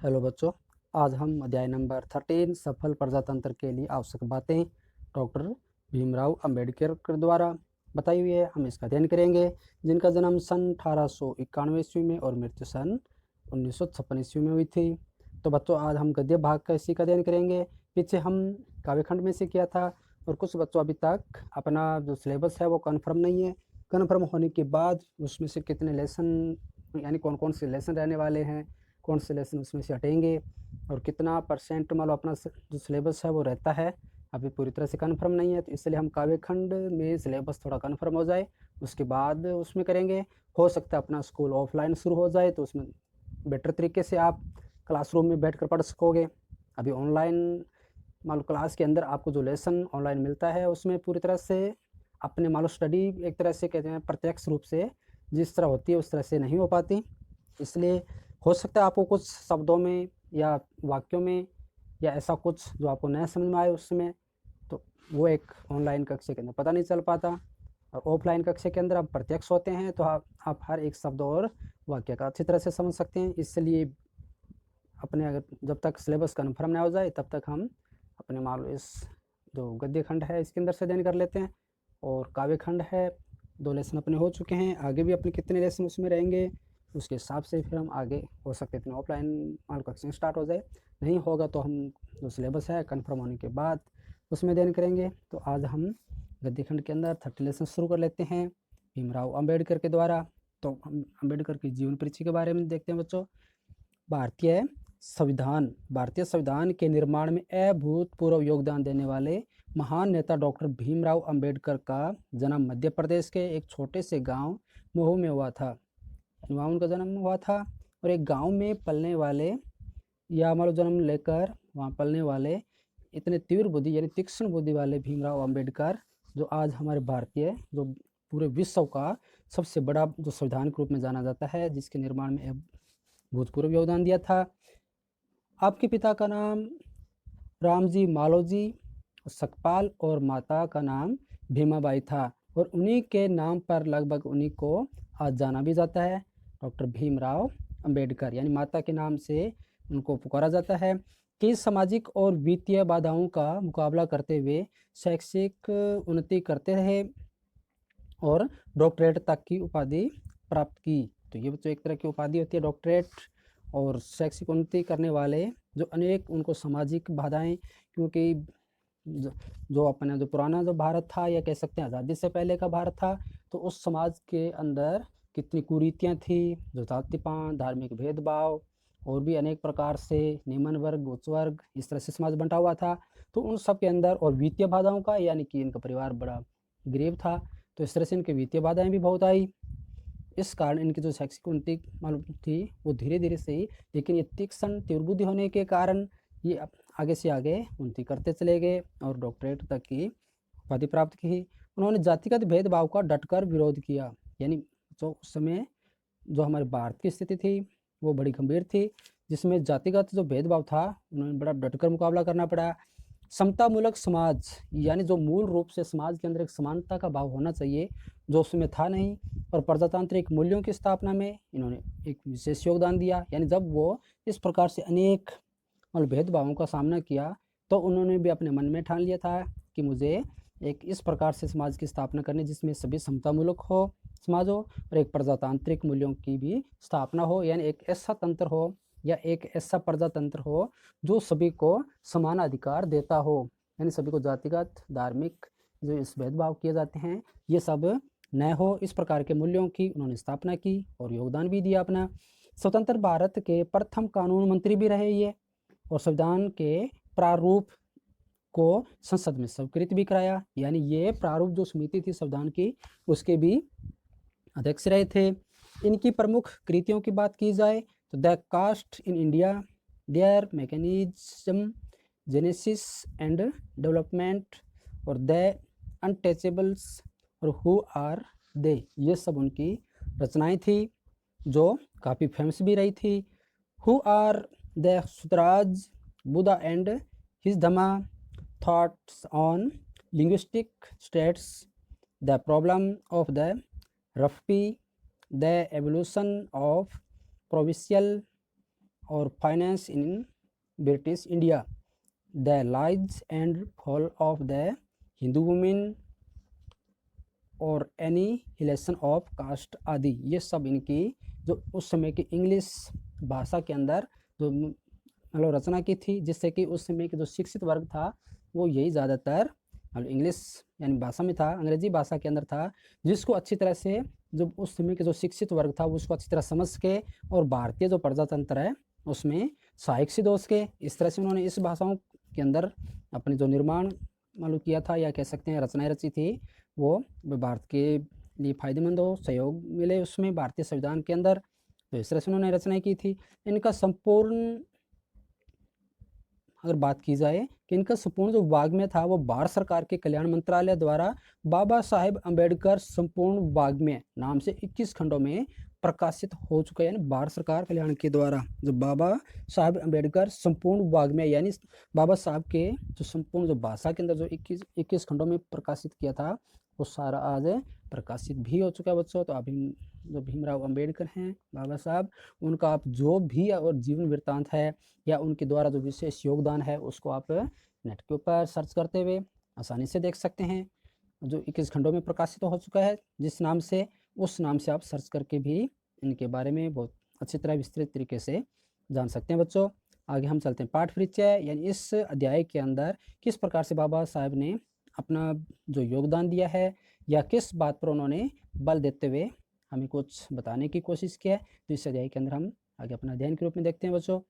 Hello बच्चों, आज हम अध्याय नंबर 13 सफल प्रजातंत्र के लिए आवश्यक बातें डॉक्टर भीमराव अंबेडकर के द्वारा बताई हुई है। हम इसका अध्ययन करेंगे, जिनका जन्म सन 1891 ईस्वी में और मृत्यु सन 1956 ईस्वी में हुई थी। तो बच्चों, आज हम गद्य भाग का इसी का अध्ययन करेंगे। पीछे हम काव्यखंड में से किया था और कुछ बच्चों अभी तक अपना जो सिलेबस है वो कन्फर्म नहीं है। कन्फर्म होने के बाद उसमें से कितने लेसन यानी कौन कौन से लेसन रहने वाले हैं, कौन से लेसन उसमें से हटेंगे और कितना परसेंट मान लो अपना जो सिलेबस है वो रहता है, अभी पूरी तरह से कन्फर्म नहीं है। तो इसलिए हम काव्यखंड में सिलेबस थोड़ा कन्फर्म हो जाए उसके बाद उसमें करेंगे। हो सकता है अपना स्कूल ऑफलाइन शुरू हो जाए तो उसमें बेटर तरीके से आप क्लासरूम में बैठ कर पढ़ सकोगे। अभी ऑनलाइन मान लो क्लास के अंदर आपको जो लेसन ऑनलाइन मिलता है उसमें पूरी तरह से अपने मान लो स्टडी एक तरह से कहते हैं प्रत्यक्ष रूप से जिस तरह होती है उस तरह से नहीं हो पाती। इसलिए हो सकता है आपको कुछ शब्दों में या वाक्यों में या ऐसा कुछ जो आपको नया समझ में आए उसमें, तो वो एक ऑनलाइन कक्षा के अंदर पता नहीं चल पाता। और ऑफलाइन कक्षा के अंदर आप प्रत्यक्ष होते हैं तो आप हर एक शब्द और वाक्य का अच्छी तरह से समझ सकते हैं। इसलिए अपने अगर जब तक सिलेबस कन्फर्म ना हो जाए तब तक हम अपने मान लो इस जो गद्य खंड है इसके अंदर से अध्ययन कर लेते हैं। और काव्य खंड है, 2 लेसन अपने हो चुके हैं, आगे भी अपने कितने लेसन उसमें रहेंगे उसके हिसाब से फिर हम आगे हो सकते इतने ऑफलाइन मान लो कक्षा स्टार्ट हो जाए। नहीं होगा तो हम जो सिलेबस है कन्फर्म होने के बाद उसमें अध्ययन करेंगे। तो आज हम गद्य खंड के अंदर 30 लेसन शुरू कर लेते हैं भीमराव अंबेडकर के द्वारा। तो हम अंबेडकर की जीवन परिचय के बारे में देखते हैं बच्चों। भारतीय संविधान के निर्माण में अभूतपूर्व योगदान देने वाले महान नेता डॉक्टर भीमराव अंबेडकर का जन्म मध्य प्रदेश के एक छोटे से गांव महू में हुआ था। वहाँ उनका जन्म हुआ था और एक गांव में पलने वाले या मान लो जन्म लेकर वहाँ पलने वाले इतने तीव्र बुद्धि यानी तीक्ष्ण बुद्धि वाले भीमराव अंबेडकर, जो आज हमारे भारतीय जो पूरे विश्व का सबसे बड़ा जो संविधान के रूप में जाना जाता है, जिसके निर्माण में भूतपूर्व योगदान दिया था। आपके पिता का नाम रामजी मालोजी सकपाल और माता का नाम भीमाबाई था और उन्हीं के नाम पर लगभग उन्हीं को आज जाना भी जाता है, डॉक्टर भीमराव अंबेडकर, यानी माता के नाम से उनको पुकारा जाता है। कि सामाजिक और वित्तीय बाधाओं का मुकाबला करते हुए शैक्षिक उन्नति करते रहे और डॉक्टरेट तक की उपाधि प्राप्त की। तो ये तो एक तरह की उपाधि होती है डॉक्टरेट। और शैक्षिक उन्नति करने वाले जो अनेक उनको सामाजिक बाधाएं, क्योंकि जो अपने जो पुराना जो भारत था या कह सकते हैं आज़ादी से पहले का भारत था, तो उस समाज के अंदर कितनी कुरीतियाँ थी, जो जातिपात, धार्मिक भेदभाव और भी अनेक प्रकार से निम्न वर्ग उच्च वर्ग इस तरह से समाज बंटा हुआ था। तो उन सब के अंदर और वित्तीय बाधाओं का, यानी कि इनका परिवार बड़ा गरीब था तो इस तरह से इनकी वित्तीय बाधाएं भी बहुत आई। इस कारण इनकी जो शैक्षिक उन्नति मालूम थी वो धीरे धीरे से ही, लेकिन ये तीक्ष्ण तीव्र बुद्धि होने के कारण ये आगे से आगे उन्नति करते चले गए और डॉक्टरेट तक की उपाधि प्राप्त की। उन्होंने जातिगत भेदभाव का डटकर विरोध किया, यानी जो उस समय जो हमारे भारत की स्थिति थी वो बड़ी गंभीर थी, जिसमें जातिगत जो भेदभाव था उन्होंने बड़ा डटकर मुकाबला करना पड़ा। समतामूलक समाज, यानी जो मूल रूप से समाज के अंदर एक समानता का भाव होना चाहिए जो उसमें था नहीं, और प्रजातांत्रिक मूल्यों की स्थापना में इन्होंने एक विशेष योगदान दिया। यानी जब वो इस प्रकार से अनेक और भेदभावों का सामना किया तो उन्होंने भी अपने मन में ठान लिया था कि मुझे एक इस प्रकार से समाज की स्थापना करनी जिसमें सभी समतामूलक हो समाज हो और एक प्रजातांत्रिक मूल्यों की भी स्थापना हो, यानी एक ऐसा तंत्र हो या एक ऐसा प्रजातंत्र हो जो सभी को समान अधिकार देता हो, यानी सभी को जातिगत धार्मिक जो इस भेदभाव किए जाते हैं ये सब न हो। इस प्रकार के मूल्यों की उन्होंने स्थापना की और योगदान भी दिया अपना। स्वतंत्र भारत के प्रथम कानून मंत्री भी रहे ये, और संविधान के प्रारूप को संसद में स्वीकृत भी कराया, यानी ये प्रारूप जो समिति थी संविधान की उसके भी अध्यक्ष रहे थे। इनकी प्रमुख कृतियों की बात की जाए तो the caste in India, their mechanism, genesis and development और द अनटचेबल्स और हु आर दे, ये सब उनकी रचनाएं थी जो काफ़ी फेमस भी रही थी। Who are the Shudras, Buddha and his Dhamma, thoughts on linguistic states, the problem of the rupee, the evolution of provincial और finance in British India, the rise and fall of the Hindu women और एनिहिलेशन ऑफ कास्ट आदि, ये सब इनकी जो उस समय की इंग्लिश भाषा के अंदर जो मतलब रचना की थी, जिससे कि उस समय के जो शिक्षित वर्ग था वो यही ज़्यादातर मतलब इंग्लिश यानी भाषा में था, अंग्रेजी भाषा के अंदर था, जिसको अच्छी तरह से जो उस समय के जो शिक्षित वर्ग था उसको अच्छी तरह समझ के और भारतीय जो प्रजातंत्र है उसमें सहायक सिद्ध हो सके। इस तरह से उन्होंने इस भाषाओं के अंदर अपने जो निर्माण मालूम किया था या कह सकते हैं रचनाएं रची थी, वो भारत के लिए फायदेमंद हो, सहयोग मिले उसमें भारतीय संविधान के अंदर, तो इस तरह से उन्होंने रचनाएं की थी। इनका संपूर्ण अगर बात की जाए कि इनका संपूर्ण जो वाग्मय था वो भारत सरकार के कल्याण मंत्रालय द्वारा बाबा साहेब अम्बेडकर संपूर्ण वाग्मय नाम से 21 खंडों में प्रकाशित हो चुका है। यानी भारत सरकार कल्याण के द्वारा जो बाबा साहेब अम्बेडकर संपूर्ण वाग्मय यानी बाबा साहब के जो संपूर्ण जो भाषा के अंदर जो 21 खंडों में प्रकाशित किया था वो सारा आज प्रकाशित भी हो चुका है बच्चों। तो अभी जो भीमराव अंबेडकर हैं बाबा साहब, उनका आप जो भी और जीवन वृत्तांत है या उनके द्वारा जो विशेष योगदान है उसको आप नेट के ऊपर सर्च करते हुए आसानी से देख सकते हैं। जो 21 खंडों में प्रकाशित हो चुका है जिस नाम से, उस नाम से आप सर्च करके भी इनके बारे में बहुत अच्छी तरह विस्तृत तरीके से जान सकते हैं बच्चों। आगे हम चलते हैं पाठ परिचय, यानी इस अध्याय के अंदर किस प्रकार से बाबा साहब ने अपना जो योगदान दिया है या किस बात पर उन्होंने बल देते हुए हमें कुछ बताने की कोशिश की है, तो इस अध्याय के अंदर हम आगे अपना अध्ययन के रूप में देखते हैं बच्चों।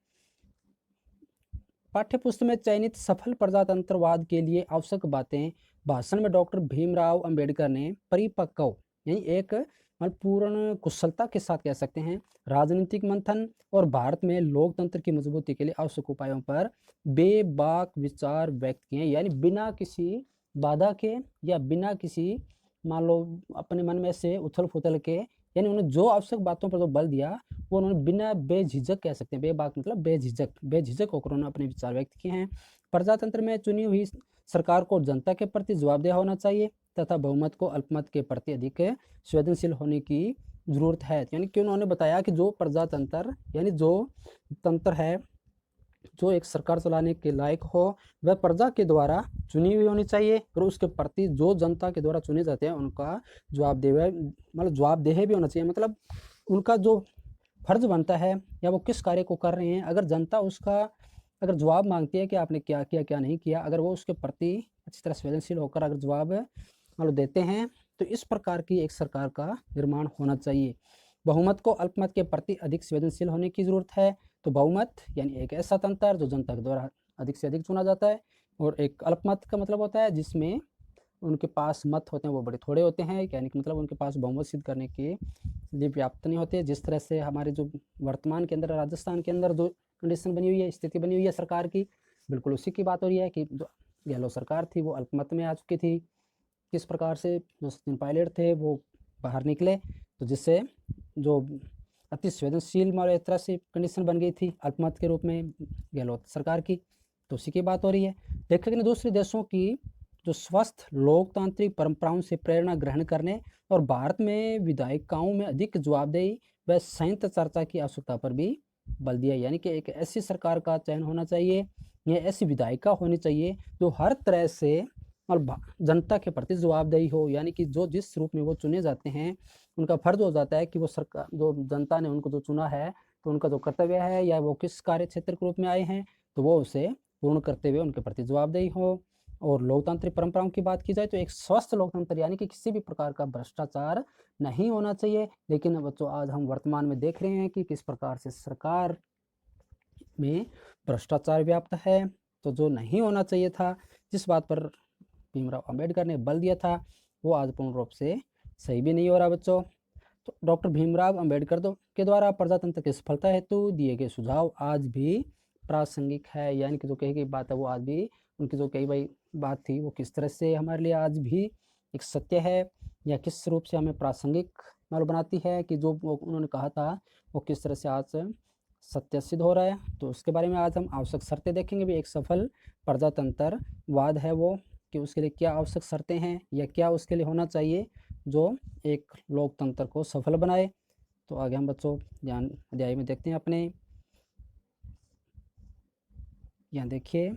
पाठ्य पुस्तक में चयनित सफल प्रजातंत्रवाद के लिए आवश्यक बातें भाषण में डॉक्टर भीमराव अंबेडकर ने परिपक्व यानी एक पूर्ण कुशलता के साथ कह सकते हैं राजनीतिक मंथन और भारत में लोकतंत्र की मजबूती के लिए आवश्यक उपायों पर बेबाक विचार व्यक्त किए, यानी बिना किसी बाधा के या बिना किसी मान लो अपने मन में से उथल फुथल के, यानी उन्होंने जो आवश्यक बातों पर जो बल दिया वो उन्होंने बिना बेझिझक कह सकते हैं, बेबाक मतलब बेझिझक होकर उन्होंने अपने विचार व्यक्त किए हैं। प्रजातंत्र में चुनी हुई सरकार को जनता के प्रति जवाबदेह होना चाहिए तथा बहुमत को अल्पमत के प्रति अधिक संवेदनशील होने की जरूरत है। यानी कि उन्होंने बताया कि जो प्रजातंत्र यानी जो तंत्र है जो एक सरकार चलाने के लायक हो वह प्रजा के द्वारा चुनी हुई होनी चाहिए और उसके प्रति जो जनता के द्वारा चुने जाते हैं उनका जवाबदेह भी होना चाहिए। मतलब उनका जो फर्ज बनता है या वो किस कार्य को कर रहे हैं, अगर जनता उसका अगर जवाब मांगती है कि आपने क्या किया क्या नहीं किया, अगर वो उसके प्रति अच्छी तरह संवेदनशील होकर अगर जवाब देते हैं तो इस प्रकार की एक सरकार का निर्माण होना चाहिए। बहुमत को अल्पमत के प्रति अधिक संवेदनशील होने की जरूरत है। तो बहुमत यानी एक ऐसा तंत्र जो जनता के द्वारा अधिक से अधिक चुना जाता है, और एक अल्पमत का मतलब होता है जिसमें उनके पास मत होते हैं वो बड़े थोड़े होते हैं, यानी कि मतलब उनके पास बहुमत सिद्ध करने के लिए पर्याप्त नहीं होते। जिस तरह से हमारे जो वर्तमान के अंदर राजस्थान के अंदर जो कंडीशन बनी हुई है, स्थिति बनी हुई है सरकार की, बिल्कुल उसी की बात हो रही है कि जो गहलोत सरकार थी वो अल्पमत में आ चुकी थी। किस प्रकार से जो सचिन पायलट थे वो बाहर निकले, तो जिससे जो अति संवेदनशील एक तरह से कंडीशन बन गई थी अल्पमत के रूप में गहलोत सरकार की, तो उसी की बात हो रही है। लेखक ने दूसरे देशों की जो स्वस्थ लोकतांत्रिक परंपराओं से प्रेरणा ग्रहण करने और भारत में विधायिकाओं में अधिक जवाबदेही व संयुक्त चर्चा की आवश्यकता पर भी बल दिया। यानी कि एक ऐसी सरकार का चयन होना चाहिए या ऐसी विधायिका होनी चाहिए जो हर तरह से और जनता के प्रति जवाबदेही हो, यानी कि जो जिस रूप में वो चुने जाते हैं उनका फर्ज हो जाता है कि वो सरकार जो जनता ने उनको जो चुना है तो उनका जो कर्तव्य है या वो किस कार्य क्षेत्र के रूप में आए हैं तो वो उसे पूर्ण करते हुए उनके प्रति जवाबदेही हो। और लोकतांत्रिक परंपराओं की बात की जाए तो एक स्वस्थ लोकतंत्र यानी कि किसी भी प्रकार का भ्रष्टाचार नहीं होना चाहिए। लेकिन बच्चों आज हम वर्तमान में देख रहे हैं कि किस प्रकार से सरकार में भ्रष्टाचार व्याप्त है। तो जो नहीं होना चाहिए था, जिस बात पर भीमराव अंबेडकर ने बल दिया था, वो आज पूर्ण रूप से सही भी नहीं हो रहा बच्चों। तो डॉक्टर भीमराव अंबेडकर के द्वारा प्रजातंत्र की सफलता हेतु दिए गए सुझाव आज भी प्रासंगिक है। यानी कि जो कही गई बात है वो आज भी उनकी जो कही गई बात थी वो किस तरह से हमारे लिए आज भी एक सत्य है या किस रूप से हमें प्रासंगिक मालूम बनाती है कि जो उन्होंने कहा था वो किस तरह से आज सत्य सिद्ध हो रहा है। तो उसके बारे में आज हम आवश्यक शर्तें देखेंगे भी। एक सफल प्रजातंत्रवाद है वो कि उसके लिए क्या आवश्यक शर्तें हैं या क्या उसके लिए होना चाहिए जो एक लोकतंत्र को सफल बनाए। तो आगे हम बच्चों ध्यान अध्याय में देखते हैं अपने। यहाँ देखिए,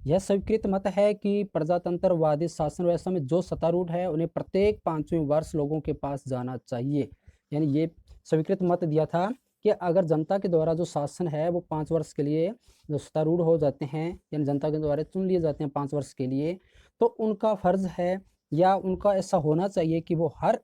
यह स्वीकृत मत है कि प्रजातंत्रवादी शासन व्यवस्था में जो सत्तारूढ़ है उन्हें प्रत्येक 5वें वर्ष लोगों के पास जाना चाहिए। यानी ये स्वीकृत मत दिया था कि अगर जनता के द्वारा जो शासन है वो 5 वर्ष के लिए जो सत्तारूढ़ हो जाते हैं, यानी जनता के द्वारा चुन लिए जाते हैं 5 वर्ष के लिए, तो उनका फर्ज है या उनका ऐसा होना चाहिए कि वो हर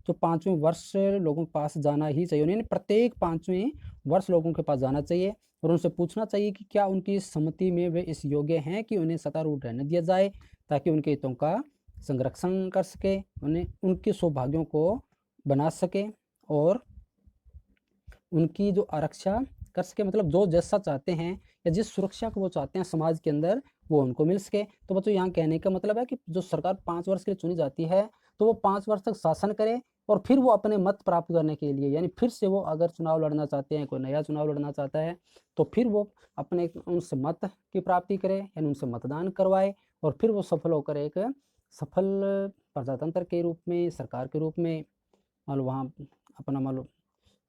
जो 5वें वर्ष लोगों के पास जाना ही चाहिए, यानी प्रत्येक 5वें वर्ष लोगों के पास जाना चाहिए और उनसे पूछना चाहिए कि क्या उनकी सहमति में वे इस योग्य हैं कि उन्हें सत्तारूढ़ रहने दिया जाए, ताकि उनके हितों का संरक्षण कर सके, उन्हें उनके सौभाग्यों को बना सके और उनकी जो आरक्षा कर सके, मतलब जो जैसा चाहते हैं या जिस सुरक्षा को वो चाहते हैं समाज के अंदर वो उनको मिल सके। तो बच्चों यहाँ कहने का मतलब है कि जो सरकार 5 वर्ष के लिए चुनी जाती है तो वो 5 वर्ष तक शासन करे और फिर वो अपने मत प्राप्त करने के लिए, यानी फिर से वो अगर चुनाव लड़ना चाहते हैं, कोई नया चुनाव लड़ना चाहता है, तो फिर वो अपने उनसे मत की प्राप्ति करे, यानी उनसे मतदान करवाए और फिर वो सफल होकर एक सफल प्रजातंत्र के रूप में, सरकार के रूप में मान लो वहाँ अपना मान लो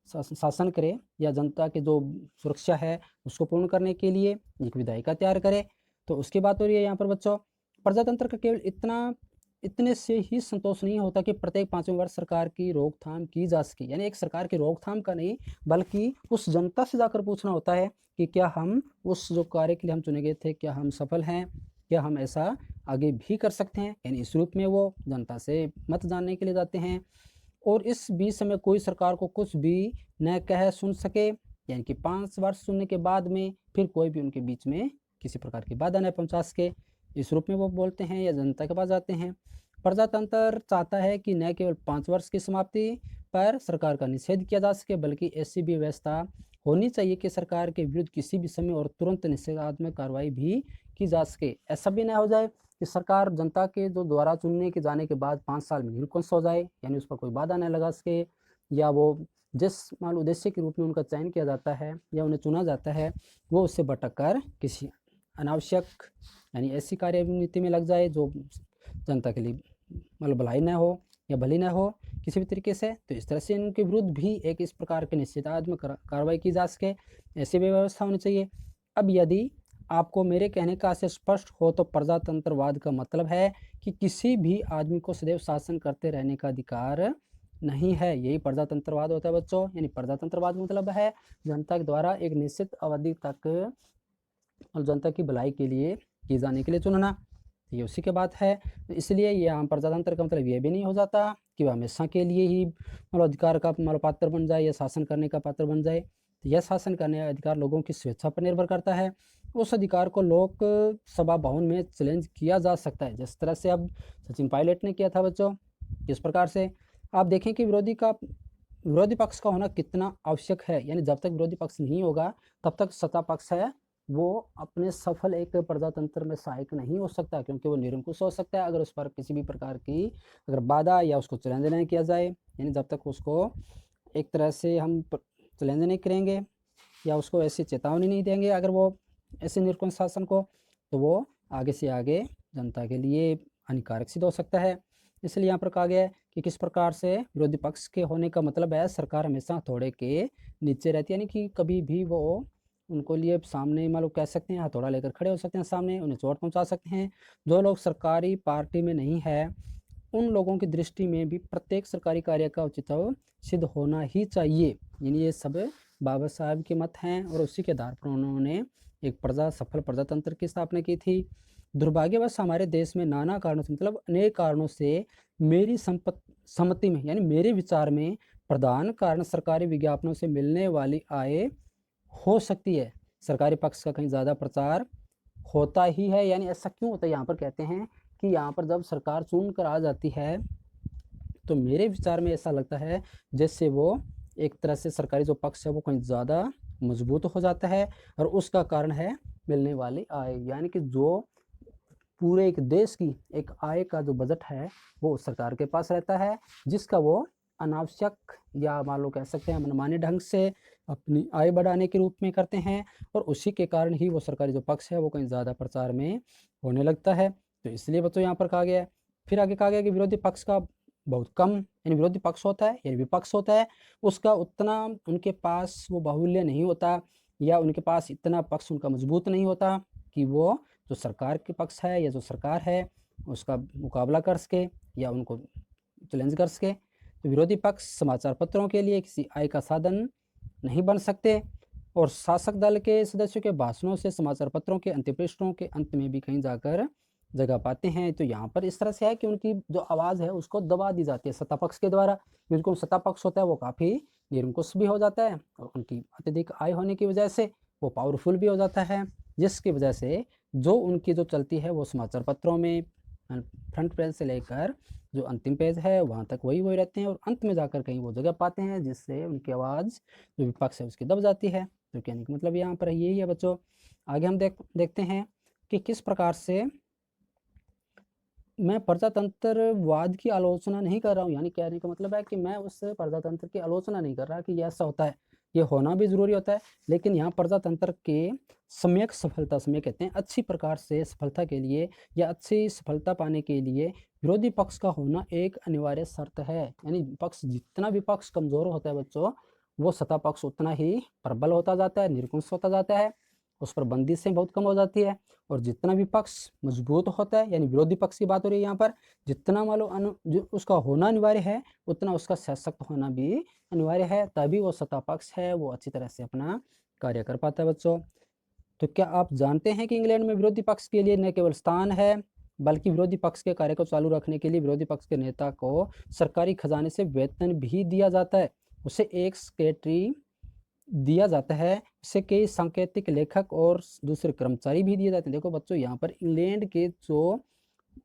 शासन करे या जनता की जो सुरक्षा है उसको पूर्ण करने के लिए एक विधायिका तैयार करे। तो उसकी बात हो रही है यहाँ पर बच्चों। प्रजातंत्र का केवल इतने से ही संतोष नहीं होता कि प्रत्येक 5वें वर्ष सरकार की रोकथाम की जा सके, यानी एक सरकार की रोकथाम का नहीं बल्कि उस जनता से जाकर पूछना होता है कि क्या हम उस जो कार्य के लिए हम चुने गए थे क्या हम सफल हैं, क्या हम ऐसा आगे भी कर सकते हैं, यानी इस रूप में वो जनता से मत जानने के लिए जाते हैं। और इस बीच समय कोई सरकार को कुछ भी न कह सुन सके, यानी कि 5 वर्ष सुनने के बाद में फिर कोई भी उनके बीच में किसी प्रकार की बाधा न पहुंचा सके, इस रूप में वो बोलते हैं या जनता के पास जाते हैं। प्रजातंत्र चाहता है कि न केवल 5 वर्ष की समाप्ति पर सरकार का निषेध किया जा सके बल्कि ऐसी भी व्यवस्था होनी चाहिए कि सरकार के विरुद्ध किसी भी समय और तुरंत निषेधात्मक कार्रवाई भी की जा सके। ऐसा भी न हो जाए कि सरकार जनता के जो द्वारा चुनने के जाने के बाद 5 साल में निरंकुश हो जाए, यानी उस पर कोई बाधा न लगा सके, या वो जिस मान लो उद्देश्य के रूप में उनका चयन किया जाता है या उन्हें चुना जाता है वो उससे भटक कर किसी अनावश्यक यानी ऐसी कार्यनीति में लग जाए जो जनता के लिए मतलब भलाई न हो या भली न हो किसी भी तरीके से। तो इस तरह से इनके विरुद्ध भी एक इस प्रकार के निषेधात्मक कार्रवाई की जा सके, ऐसी भी व्यवस्था होनी चाहिए। अब यदि आपको मेरे कहने का आशय स्पष्ट हो तो प्रजातंत्रवाद का मतलब है कि किसी भी आदमी को सदैव शासन करते रहने का अधिकार नहीं है, यही प्रजातंत्रवाद होता है बच्चों। यानी प्रजातंत्रवाद मतलब है जनता के द्वारा एक निश्चित अवधि तक और जनता की भलाई के लिए किए जाने के लिए चुनना, ये उसी के बात है। इसलिए यहाँ प्रजातंत्र का मतलब ये भी नहीं हो जाता कि वह हमेशा के लिए ही मतलब अधिकार का मतलब पात्र बन जाए या शासन करने का पात्र बन जाए। तो यह शासन करने का अधिकार लोगों की स्वेच्छा पर निर्भर करता है। उस अधिकार को लोक सभा भवन में चैलेंज किया जा सकता है, जिस तरह से अब सचिन पायलट ने किया था बच्चों। इस प्रकार से आप देखें कि विरोधी पक्ष का होना कितना आवश्यक है, यानी जब तक विरोधी पक्ष नहीं होगा तब तक सत्ता पक्ष है वो अपने सफल एक प्रजातंत्र में सहायक नहीं हो सकता, क्योंकि वो निरंकुश हो सकता है अगर उस पर किसी भी प्रकार की अगर बाधा या उसको चैलेंज नहीं किया जाए। यानी जब तक उसको एक तरह से हम चैलेंज नहीं करेंगे या उसको ऐसी चेतावनी नहीं देंगे अगर वो ऐसे निरंकुश शासन को, तो वो आगे से आगे जनता के लिए हानिकारक सिद्ध हो सकता है। इसलिए यहाँ पर कहा गया है कि किस प्रकार से विरोधी पक्ष के होने का मतलब है सरकार हमेशा हथौड़े के नीचे रहती है, यानी कि कभी भी वो उनको लिए सामने मान लो कह सकते हैं हथौड़ा लेकर खड़े हो सकते हैं सामने, उन्हें चोट पहुंचा सकते हैं। जो लोग सरकारी पार्टी में नहीं है उन लोगों की दृष्टि में भी प्रत्येक सरकारी कार्य का औचित्य सिद्ध होना ही चाहिए। यानी ये सब बाबा साहब के मत हैं और उसी के आधार पर उन्होंने एक सफल प्रजातंत्र की स्थापना की थी। दुर्भाग्यवश हमारे देश में नाना कारणों से मतलब अनेक कारणों से मेरी सम्मति में यानी मेरे विचार में प्रधान कारण सरकारी विज्ञापनों से मिलने वाली आय हो सकती है। सरकारी पक्ष का कहीं ज़्यादा प्रचार होता ही है। यानी ऐसा क्यों होता है, यहाँ पर कहते हैं कि यहाँ पर जब सरकार चुन कर आ जाती है तो मेरे विचार में ऐसा लगता है जैसे वो एक तरह से सरकारी जो पक्ष है वो कहीं ज़्यादा मजबूत हो जाता है, और उसका कारण है मिलने वाली आय। यानी कि जो पूरे एक देश की एक आय का जो बजट है वो सरकार के पास रहता है, जिसका वो अनावश्यक या मान लो कह सकते हैं मनमाने ढंग से अपनी आय बढ़ाने के रूप में करते हैं, और उसी के कारण ही वो सरकारी जो पक्ष है वो कहीं ज़्यादा प्रचार में होने लगता है। तो इसलिए बच्चों यहाँ पर कहा गया है। फिर आगे कहा गया कि विरोधी पक्ष का बहुत कम यानी विरोधी पक्ष होता है यानी विपक्ष होता है, उसका उतना उनके पास वो बाहुल्य नहीं होता या उनके पास इतना पक्ष उनका मजबूत नहीं होता कि वो जो सरकार के पक्ष है या जो सरकार है उसका मुकाबला कर सके या उनको चैलेंज कर सके। तो विरोधी पक्ष समाचार पत्रों के लिए किसी आय का साधन नहीं बन सकते और शासक दल के सदस्यों के भाषणों से समाचार पत्रों के अंत्यपृष्ठों के अंत में भी कहीं जाकर जगह पाते हैं। तो यहाँ पर इस तरह से है कि उनकी जो आवाज़ है उसको दबा दी जाती है सत्ता पक्ष के द्वारा। बिल्कुल सत्ता पक्ष होता है वो काफ़ी निरंकुश भी हो जाता है और उनकी अत्यधिक आय होने की वजह से वो पावरफुल भी हो जाता है, जिसकी वजह से जो उनकी जो चलती है वो समाचार पत्रों में फ्रंट पेज से लेकर जो अंतिम पेज है वहाँ तक वही रहते हैं और अंत में जाकर कहीं वो जगह पाते हैं, जिससे उनकी आवाज़ जो विपक्ष है उसकी दब जाती है। तो कहने का मतलब यहाँ पर यही है बच्चों। आगे हम देखते हैं कि किस प्रकार से मैं प्रजातंत्रवाद की आलोचना नहीं कर रहा हूँ, यानी कहने का मतलब है कि मैं उस प्रजातंत्र की आलोचना नहीं कर रहा कि ये ऐसा होता है, ये होना भी जरूरी होता है, लेकिन यहाँ प्रजातंत्र के सम्यक सफलता, सम्यक कहते हैं अच्छी प्रकार से सफलता के लिए या अच्छी सफलता पाने के लिए विरोधी पक्ष का होना एक अनिवार्य शर्त है। यानी पक्ष जितना विपक्ष कमजोर होता है बच्चों, वो सत्ता पक्ष उतना ही प्रबल होता जाता है, निरंकुश होता जाता है, उस पर बंदिशें बहुत कम हो जाती है। और जितना विपक्ष मजबूत होता है, यानी विरोधी पक्ष की बात हो रही है यहाँ पर, जितना मान लो जो उसका होना अनिवार्य है उतना उसका सशक्त होना भी अनिवार्य है, तभी वो सत्ता पक्ष है वो अच्छी तरह से अपना कार्य कर पाता है बच्चों। तो क्या आप जानते हैं कि इंग्लैंड में विरोधी पक्ष के लिए न केवल स्थान है बल्कि विरोधी पक्ष के कार्य को चालू रखने के लिए विरोधी पक्ष के नेता को सरकारी खजाने से वेतन भी दिया जाता है, उसे एक सेक्रेटरी दिया जाता है, इससे कई सांकेतिक लेखक और दूसरे कर्मचारी भी दिए जाते हैं। देखो बच्चों यहाँ पर इंग्लैंड के जो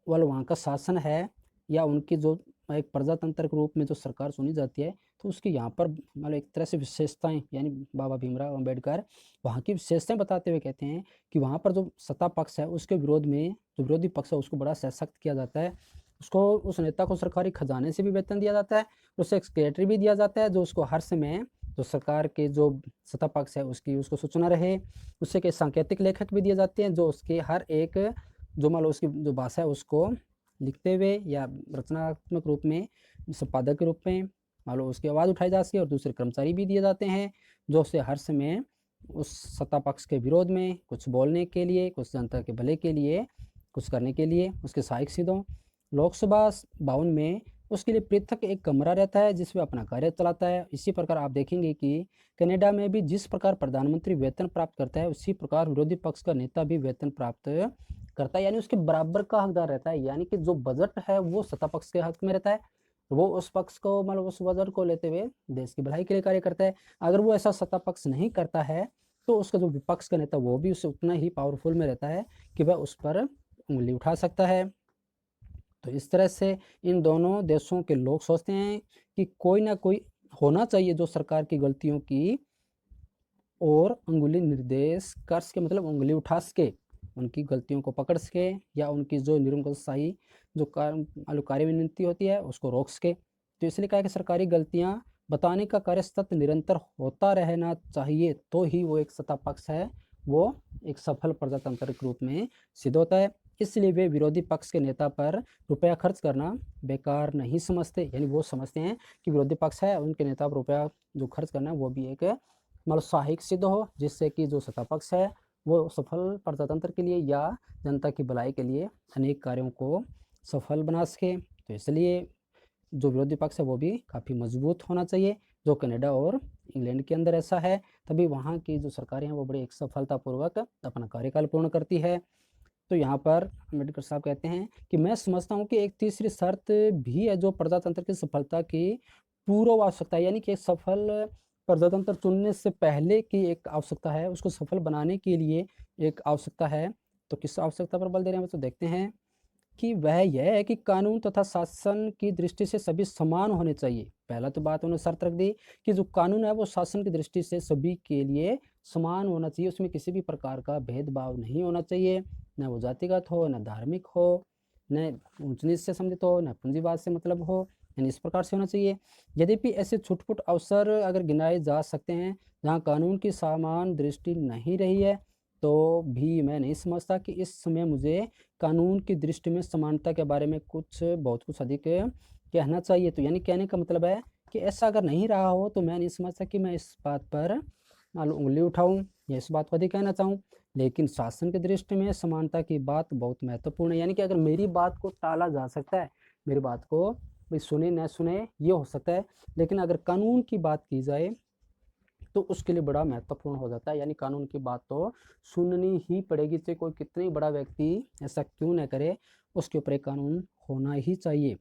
वहाँ का शासन है या उनकी जो एक प्रजातंत्र के रूप में जो सरकार चुनी जाती है, तो उसकी यहाँ पर मतलब एक तरह से विशेषताएं, यानी बाबा भीमराव अंबेडकर वहाँ की विशेषताएं बताते हुए कहते हैं कि वहाँ पर जो सत्ता पक्ष है उसके विरोध में जो विरोधी पक्ष है उसको बड़ा सशक्त किया जाता है, उसको उस नेता को सरकारी खजाने से भी वेतन दिया जाता है, उसे एक सेक्रेटरी भी दिया जाता है जो उसको हर समय जो सरकार के जो सत्ता पक्ष है उसको सूचना रहे, उससे कई सांकेतिक लेखक भी दिए जाते हैं जो उसके हर एक जो मान लो उसकी जो भाषा है उसको लिखते हुए या रचनात्मक रूप में संपादक के रूप में मान लो उसकी आवाज़ उठाई जा सके, और दूसरे कर्मचारी भी दिए जाते हैं जो उसे हर समय उस सत्ता पक्ष के विरोध में कुछ बोलने के लिए, कुछ जनता के भले के लिए, कुछ करने के लिए उसके सहायक सिद्ध हों। लोकसभा भवन में उसके लिए पृथक एक कमरा रहता है जिसमें अपना कार्य चलाता है। इसी प्रकार आप देखेंगे कि कनाडा में भी जिस प्रकार प्रधानमंत्री वेतन प्राप्त करता है उसी प्रकार विरोधी पक्ष का नेता भी वेतन प्राप्त करता है, यानी उसके बराबर का हकदार रहता है। यानी कि जो बजट है वो सत्ता पक्ष के हक में रहता है, वो उस पक्ष को मतलब उस बजट को लेते हुए देश की भलाई के लिए कार्य करता है। अगर वो ऐसा सत्ता पक्ष नहीं करता है तो उसका जो विपक्ष का नेता वो भी उससे उतना ही पावरफुल में रहता है कि वह उस पर उंगली उठा सकता है। तो इस तरह से इन दोनों देशों के लोग सोचते हैं कि कोई ना कोई होना चाहिए जो सरकार की गलतियों की और अंगुली निर्देश कर सके, मतलब उंगली उठा सके, उनकी गलतियों को पकड़ सके या उनकी जो निरंकुशशाही जो कार्यविनीति होती है उसको रोक सके। तो इसलिए कहा कि सरकारी गलतियां बताने का कार्य सतत निरंतर होता रहना चाहिए, तो ही वो एक सत्ता पक्ष है वो एक सफल प्रजातंत्र के रूप में सिद्ध होता है। इसलिए वे विरोधी पक्ष के नेता पर रुपया खर्च करना बेकार नहीं समझते, यानी वो समझते हैं कि विरोधी पक्ष है उनके नेता पर रुपया जो खर्च करना है वो भी एक मतलब सहायक सिद्ध हो, जिससे कि जो सत्ता पक्ष है वो सफल प्रजातंत्र के लिए या जनता की भलाई के लिए अनेक कार्यों को सफल बना सके। तो इसलिए जो विरोधी पक्ष है वो भी काफ़ी मजबूत होना चाहिए, जो कनाडा और इंग्लैंड के अंदर ऐसा है, तभी वहाँ की जो सरकारें हैं वो बड़ी एक सफलतापूर्वक अपना कार्यकाल पूर्ण करती है। तो यहाँ पर अम्बेडकर साहब कहते हैं कि मैं समझता हूँ कि एक तीसरी शर्त भी है जो प्रजातंत्र की सफलता की पूर्व आवश्यकता है, यानी कि सफल प्रजातंत्र चुनने से पहले की एक आवश्यकता है, उसको सफल बनाने के लिए एक आवश्यकता है। तो किस आवश्यकता पर बल दे रहे हैं तो देखते हैं कि वह यह है कि कानून तथा शासन की दृष्टि से सभी समान होने चाहिए। पहला तो बात उन्होंने शर्त रख दी कि जो कानून है वो शासन की दृष्टि से सभी के लिए समान होना चाहिए, उसमें किसी भी प्रकार का भेदभाव नहीं होना चाहिए, न वो जातिगत हो, न धार्मिक हो, न ऊंच नीच से संबंधित हो, न पूंजीवाद से मतलब हो, यानी इस प्रकार से होना चाहिए। यद्यपि ऐसे छुटपुट अवसर अगर गिनाए जा सकते हैं जहाँ कानून की समान दृष्टि नहीं रही है, तो भी मैं नहीं समझता कि इस समय मुझे कानून की दृष्टि में समानता के बारे में बहुत कुछ अधिक कहना चाहिए। तो यानी कहने का मतलब है कि ऐसा अगर नहीं रहा हो तो मैं नहीं समझता कि मैं इस बात पर मान लो उंगली उठाऊं या इस बात को अधिक कहना चाहूँ, लेकिन शासन की दृष्टि में समानता की बात बहुत महत्वपूर्ण है। यानी कि अगर मेरी बात को टाला जा सकता है, मेरी बात को भाई सुने न सुने ये हो सकता है, लेकिन अगर कानून की बात की जाए तो उसके लिए बड़ा महत्वपूर्ण हो जाता है। यानी कानून की बात तो सुननी ही पड़ेगी, चाहे कोई कितनी बड़ा व्यक्ति ऐसा क्यों न करे, उसके ऊपर एक कानून होना ही चाहिए।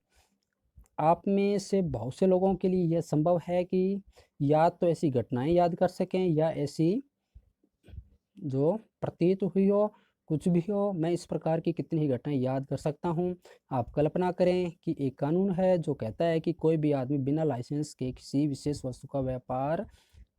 आप में से बहुत से लोगों के लिए यह संभव है कि या तो ऐसी घटनाएं याद कर सकें या ऐसी जो प्रतीत हुई हो, कुछ भी हो, मैं इस प्रकार की कितनी ही घटनाएं याद कर सकता हूं। आप कल्पना करें कि एक कानून है जो कहता है कि कोई भी आदमी बिना लाइसेंस के किसी विशेष वस्तु का व्यापार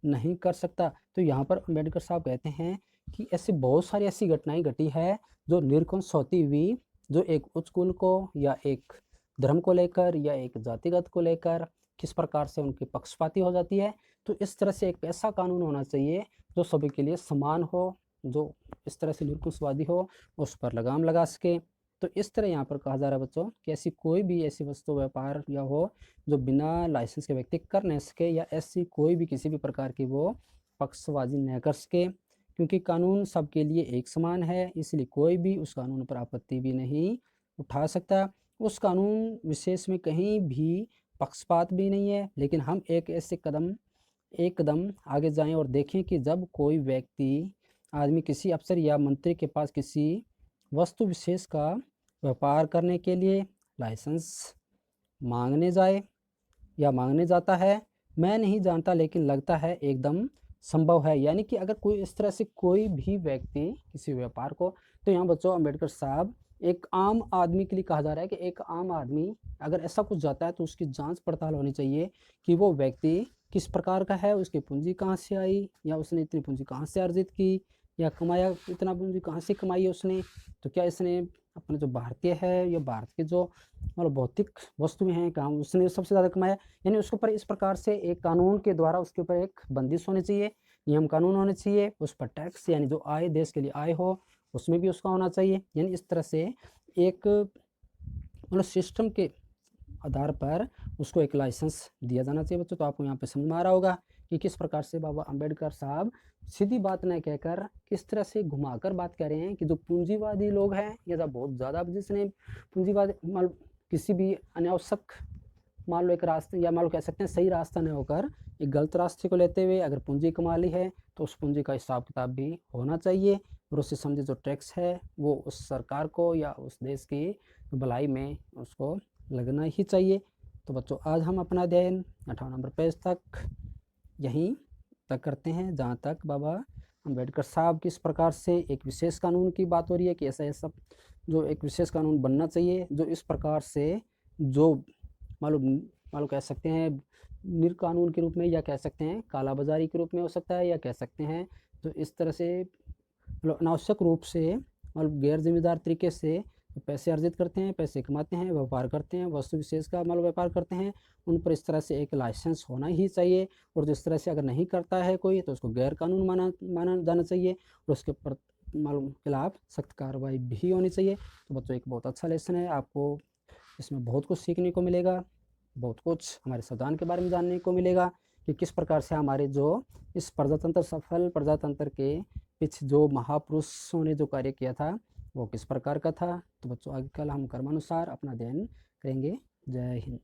नहीं कर सकता। तो यहाँ पर अम्बेडकर साहब कहते हैं कि ऐसी बहुत सारी ऐसी घटनाएं घटी है जो निरंकुश होती हुई, जो एक उच्च कुल को या एक धर्म को लेकर या एक जातिगत को लेकर किस प्रकार से उनकी पक्षपाती हो जाती है। तो इस तरह से एक ऐसा कानून होना चाहिए जो सभी के लिए समान हो, जो इस तरह से निरंकुशवादी हो, उस पर लगाम लगा सके। तो इस तरह यहाँ पर कहा जा रहा है बच्चों कि ऐसी कोई भी ऐसी वस्तु व्यापार या हो जो बिना लाइसेंस के व्यक्ति कर नहीं सके, या ऐसी कोई भी किसी भी प्रकार की वो पक्षबाजी न कर सके, क्योंकि कानून सबके लिए एक समान है, इसलिए कोई भी उस कानून पर आपत्ति भी नहीं उठा सकता। उस कानून विशेष में कहीं भी पक्षपात भी नहीं है। लेकिन हम एक कदम आगे जाएं और देखें कि जब कोई व्यक्ति आदमी किसी अफसर या मंत्री के पास किसी वस्तु विशेष का व्यापार करने के लिए लाइसेंस मांगने जाए या मांगने जाता है, मैं नहीं जानता लेकिन लगता है एकदम संभव है। यानी कि अगर कोई इस तरह से कोई भी व्यक्ति किसी व्यापार को, तो यहाँ बच्चों अम्बेडकर साहब एक आम आदमी के लिए कहा जा रहा है कि एक आम आदमी अगर ऐसा कुछ जाता है तो उसकी जांच पड़ताल होनी चाहिए कि वो व्यक्ति किस प्रकार का है, उसकी पूंजी कहाँ से आई, या उसने इतनी पूंजी कहाँ से अर्जित की, या कमाया इतना पूंजी कहाँ से कमाई है उसने। तो क्या इसने अपने जो भारतीय है या भारत के जो मतलब भौतिक वस्तुएं हैं कहाँ उसने सबसे ज़्यादा कमाया। यानी उसके ऊपर इस प्रकार से एक कानून के द्वारा उसके ऊपर एक बंदिश होनी चाहिए, नियम कानून होने चाहिए। उस पर टैक्स यानी जो आय देश के लिए आय हो उसमें भी उसका होना चाहिए। यानी इस तरह से एक मतलब सिस्टम के आधार पर उसको एक लाइसेंस दिया जाना चाहिए बच्चों। तो आपको यहाँ पे समझ में आ रहा होगा कि किस प्रकार से बाबा अम्बेडकर साहब सीधी बात न कहकर किस तरह से घुमाकर बात कर रहे हैं कि जो पूंजीवादी लोग हैं या जब बहुत ज़्यादा जिसने पूंजीवाद मतलब किसी भी अनावश्यक मान लो एक रास्ते या मान लो कह सकते हैं सही रास्ता नहीं होकर एक गलत रास्ते को लेते हुए अगर पूंजी कमा ली है तो उस पूंजी का हिसाब किताब भी होना चाहिए, और उससे समझे जो टैक्स है वो उस सरकार को या उस देश की भलाई में उसको लगना ही चाहिए। तो बच्चों आज हम अपना अध्ययन 58 नंबर पेज तक यहीं तक करते हैं, जहाँ तक बाबा अम्बेडकर साहब किस प्रकार से एक विशेष कानून की बात हो रही है कि ऐसा ऐसा जो एक विशेष कानून बनना चाहिए जो इस प्रकार से जो मान लो कह सकते हैं निर्कानून के रूप में, या कह सकते हैं काला बाजारी के रूप में हो सकता है, या कह सकते हैं जो इस तरह से मतलब अनावश्यक रूप से मतलब गैर जिम्मेदार तरीके से पैसे अर्जित करते हैं, पैसे कमाते हैं, व्यापार करते हैं, वस्तु विशेष का मतलब व्यापार करते हैं, उन पर इस तरह से एक लाइसेंस होना ही चाहिए। और जिस तरह से अगर नहीं करता है कोई तो उसको गैर कानून माना जाना चाहिए, और उसके ऊपर मालूम खिलाफ सख्त कार्रवाई भी होनी चाहिए। तो बच्चों एक बहुत अच्छा लेसन है, आपको इसमें बहुत कुछ सीखने को मिलेगा, बहुत कुछ हमारे संविधान के बारे में जानने को मिलेगा कि किस प्रकार से हमारे जो इस प्रजातंत्र सफल प्रजातंत्र के पीछे जो महापुरुषों ने जो कार्य किया था वो किस प्रकार का था। तो बच्चों आगे कल हम कर्मानुसार अपना अध्ययन करेंगे। जय हिंद।